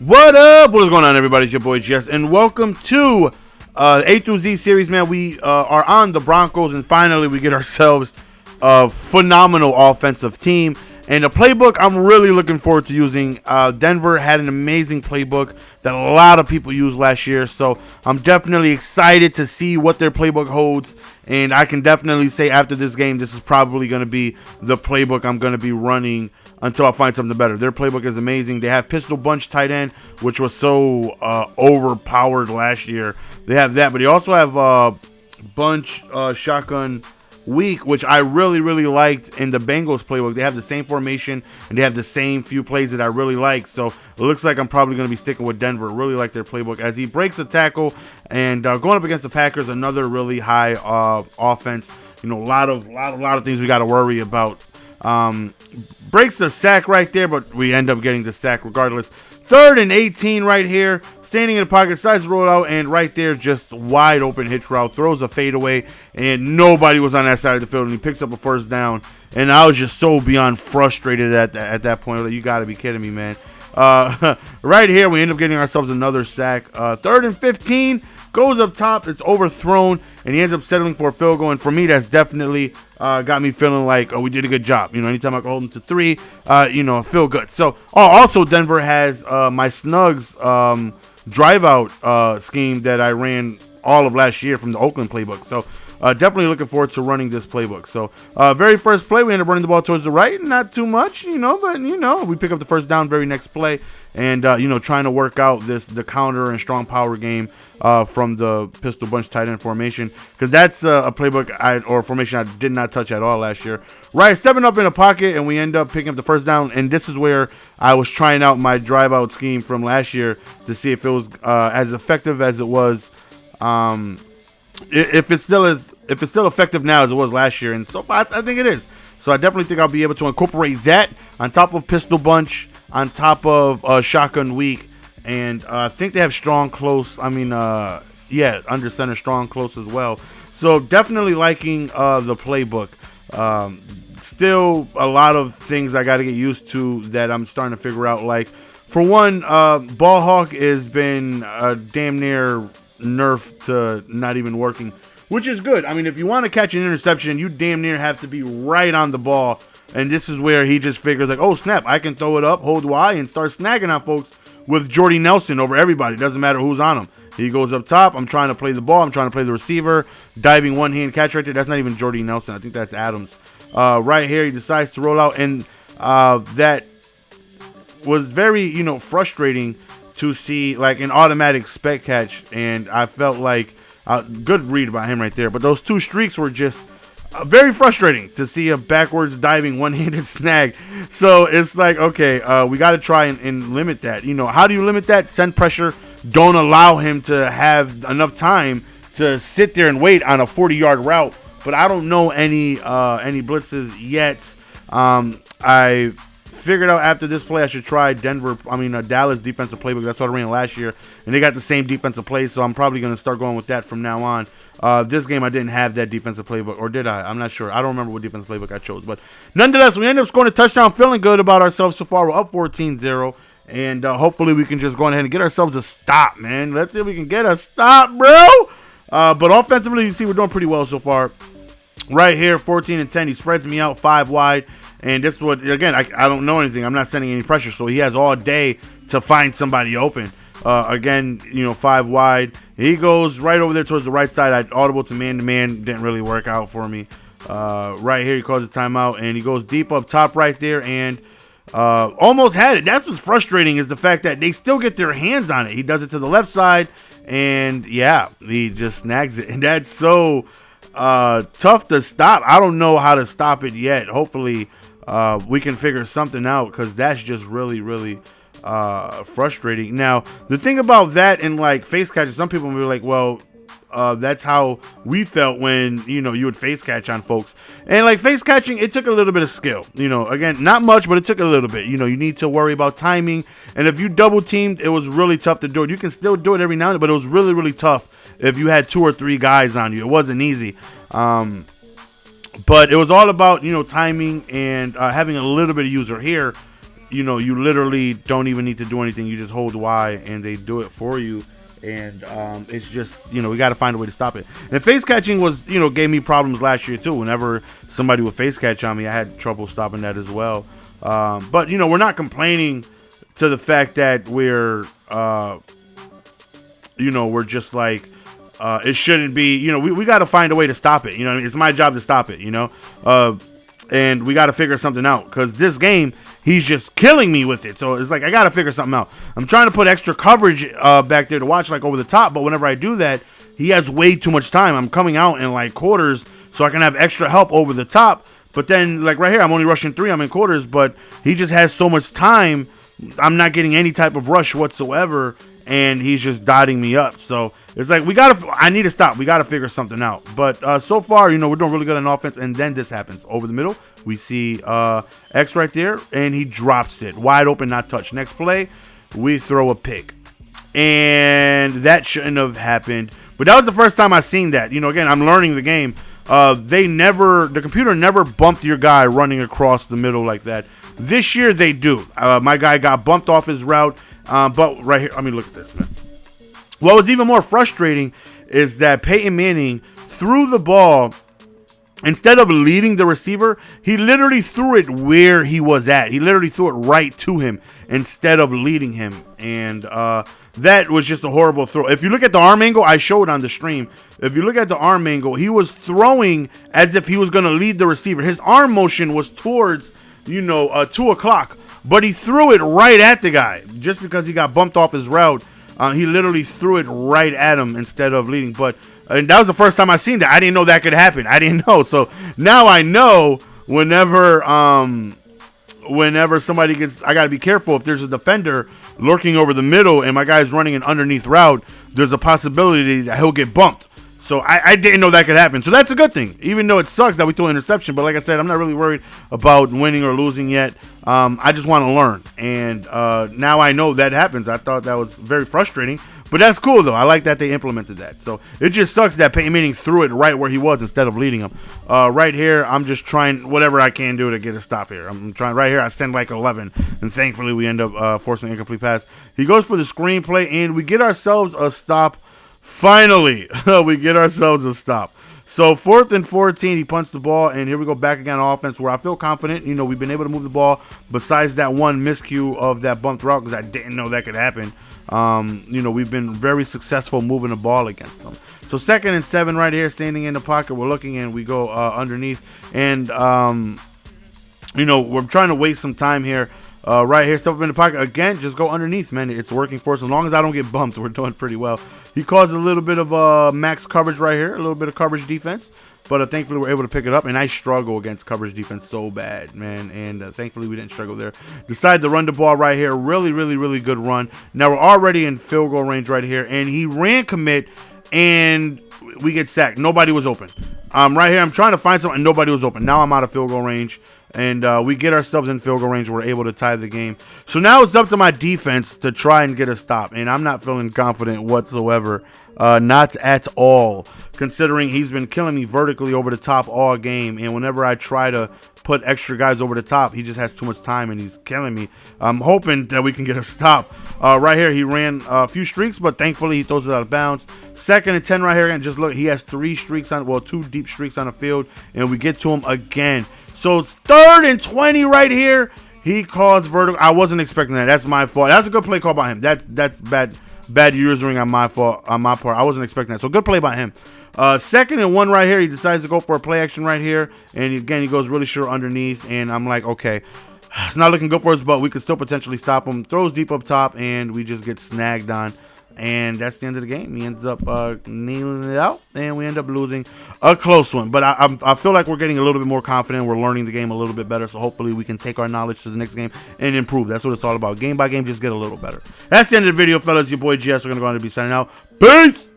What up? What is going on, everybody? It's your boy Jess, and welcome to A through Z series, man. We are on the Broncos, and finally we get ourselves a phenomenal offensive team. And the playbook I'm really looking forward to using. Denver had an amazing playbook that a lot of people used last year, so I'm definitely excited to see what their playbook holds. And I can definitely say after this game, this is probably going to be the playbook I'm going to be running until I find something better. Their playbook is amazing. They have pistol bunch tight end, which was so overpowered last year. They have that, but they also have bunch shotgun weak, which I really liked in the Bengals playbook. They have the same formation and they have the same few plays that I really like. So it looks like I'm probably going to be sticking with Denver. Really like their playbook as he breaks a tackle and going up against the Packers, another really high offense. You know, a lot of things we got to worry about. Breaks the sack right there, but we end up getting the sack regardless. 3rd and 18 right here, standing in the pocket, decides to roll out, and right there, just wide open hitch route, throws a fadeaway, and nobody was on that side of the field, and he picks up a first down. And I was just so beyond frustrated at that point. Like, you got to be kidding me, man. Right here, we end up getting ourselves another sack. 3rd and 15, goes up top, it's overthrown, and he ends up settling for a field goal. And for me, that's definitely got me feeling like, we did a good job. You know, anytime I can hold him to 3, I feel good. So, also Denver has my Snugs drive out scheme that I ran all of last year from the Oakland playbook. So, definitely looking forward to running this playbook. So, very first play, we end up running the ball towards the right. Not too much, but, we pick up the first down very next play. And, trying to work out the counter and strong power game from the pistol bunch tight end formation. Because that's a playbook or formation I did not touch at all last year. Right, stepping up in the pocket, and we end up picking up the first down. And this is where I was trying out my drive out scheme from last year to see if it was as effective as it was. If it's still effective now as it was last year, and so I think it is. So I definitely think I'll be able to incorporate that on top of pistol bunch, on top of shotgun weak, and I think they have strong close. Under center strong close as well. So definitely liking the playbook. Still a lot of things I got to get used to that I'm starting to figure out. Like, for one, ball hawk has been damn near nerfed to not even working, which is good. I mean, if you want to catch an interception, you damn near have to be right on the ball. And this is where he just figures like, oh snap, I can throw it up, hold Y, and start snagging on folks with Jordy Nelson over everybody. Doesn't matter who's on him. He goes up top. I'm trying to play the ball. I'm trying to play the receiver. Diving one-hand catch right there. That's not even Jordy Nelson. I think that's Adams. Right here, he decides to roll out, and that was very, frustrating to see, like, an automatic spec catch, and I felt like good read by him right there. But those two streaks were just very frustrating to see a backwards diving one-handed snag. So it's like, okay, we got to try and limit that. How do you limit that? Send pressure. Don't allow him to have enough time to sit there and wait on a 40-yard route. But I don't know any blitzes yet. I figured out after this play I should try Dallas defensive playbook. That's what I ran last year, and they got the same defensive plays, so I'm probably going to start going with that from now on. This game I didn't have that defensive playbook, or did I? I'm not sure. I don't remember what defensive playbook I chose, but nonetheless, we ended up scoring a touchdown, feeling good about ourselves so far. We're up 14-0, and hopefully we can just go ahead and get ourselves a stop, man. Let's see if we can get a stop, bro. But offensively, you see we're doing pretty well so far. Right here, 14-10, he spreads me out 5 wide. And this is what, again, I don't know anything. I'm not sending any pressure, so he has all day to find somebody open. Again, 5 wide. He goes right over there towards the right side. I audible to man-to-man. Didn't really work out for me. Right here, he calls a timeout, and he goes deep up top right there, and almost had it. That's what's frustrating is the fact that they still get their hands on it. He does it to the left side, and, yeah, he just snags it. And that's so tough to stop. I don't know how to stop it yet. Hopefully we can figure something out, because that's just really frustrating. Now, the thing about that and like face catches, some people will be like, well, that's how we felt when, you would face catch on folks. And like face catching, it took a little bit of skill. Again, not much, but it took a little bit. You need to worry about timing. And if you double teamed, it was really tough to do it. You can still do it every now and then, but it was really tough if you had 2 or 3 guys on you. It wasn't easy. But it was all about, timing and having a little bit of user here. you know, you literally don't even need to do anything. You just hold Y and they do it for you. And it's just, you know, we got to find a way to stop it. And face catching was, you know, gave me problems last year too. Whenever somebody would face catch on me, I had trouble stopping that as well. But, you know, we're not complaining to the fact that we're, you know, we're just like, it shouldn't be, you know, we got to find a way to stop it. You know what I mean? It's my job to stop it, you know? And we got to figure something out, because this game, he's just killing me with it. So it's like, I got to figure something out. I'm trying to put extra coverage back there to watch, like over the top. But whenever I do that, he has way too much time. I'm coming out in like quarters so I can have extra help over the top. But then, like right here, I'm only rushing 3. I'm in quarters, but he just has so much time. I'm not getting any type of rush whatsoever, and he's just dotting me up. So it's like, I need to stop. We got to figure something out. But so far, you know, we're doing really good on offense. And then this happens. Over the middle, we see X right there, and he drops it. Wide open, not touched. Next play, we throw a pick. And that shouldn't have happened. But that was the first time I seen that. You know, again, I'm learning the game. The computer never bumped your guy running across the middle like that. This year, they do. My guy got bumped off his route. But right here, I mean, look at this, man. What was even more frustrating is that Peyton Manning threw the ball. Instead of leading the receiver, he literally threw it where he was at. He literally threw it right to him instead of leading him. And that was just a horrible throw. If you look at the arm angle, I showed on the stream. If you look at the arm angle, he was throwing as if he was going to lead the receiver. His arm motion was towards, you know, 2 o'clock. But he threw it right at the guy. Just because he got bumped off his route, he literally threw it right at him instead of leading. But and that was the first time I seen that. I didn't know that could happen. I didn't know. So now I know whenever somebody gets, I got to be careful. If there's a defender lurking over the middle and my guy's running an underneath route, there's a possibility that he'll get bumped. So I didn't know that could happen. So that's a good thing, even though it sucks that we threw an interception. But like I said, I'm not really worried about winning or losing yet. I just want to learn. And now I know that happens. I thought that was very frustrating. But that's cool, though. I like that they implemented that. So it just sucks that Peyton Manning threw it right where he was instead of leading him. Right here, I'm just trying whatever I can do to get a stop here. I'm trying right here. I send like 11. And thankfully, we end up forcing an incomplete pass. He goes for the screenplay, and we get ourselves a stop. Finally, we get ourselves a stop. So 4th and 14, he punts the ball, and here we go back again on offense where I feel confident. You know, we've been able to move the ball besides that one miscue of that bumped route because I didn't know that could happen. You know, we've been very successful moving the ball against them. So 2nd and 7 right here, standing in the pocket. We're looking, and we go underneath. And, you know, we're trying to waste some time here. Right here, step up in the pocket. Again, just go underneath, man. It's working for us. As long as I don't get bumped, we're doing pretty well. He caused a little bit of max coverage right here, a little bit of coverage defense. But thankfully, we're able to pick it up. And I struggle against coverage defense so bad, man. And thankfully, we didn't struggle there. Decide to run the ball right here. Really, really, really good run. Now, we're already in field goal range right here. And he ran commit, and we get sacked. Nobody was open. Right here, I'm trying to find someone, and nobody was open. Now I'm out of field goal range. And we get ourselves in field goal range. We're able to tie the game. So now it's up to my defense to try and get a stop. And I'm not feeling confident whatsoever. Not at all. Considering he's been killing me vertically over the top all game. And whenever I try to put extra guys over the top, he just has too much time and he's killing me. I'm hoping that we can get a stop. Right here, he ran a few streaks, but thankfully he throws it out of bounds. 2nd and 10 right here. And just look, he has 2 deep streaks on the field. And we get to him again. So it's 3rd and 20 right here. He calls vertical. I wasn't expecting that. That's my fault. That's a good play call by him. That's bad using on my fault, on my part. I wasn't expecting that. So good play by him. 2nd and 1 right here. He decides to go for a play action right here. And again, he goes really short underneath. And I'm like, okay, it's not looking good for us, but we could still potentially stop him. Throws deep up top, and we just get snagged on. And that's the end of the game. He ends up nailing it out, and we end up losing a close one. But I feel like we're getting a little bit more confident. We're learning the game a little bit better, so hopefully we can take our knowledge to the next game and improve. That's what it's all about. Game by game, just get a little better. That's the end of the video, fellas. Your boy GS. We're going to go on to be signing out. Peace!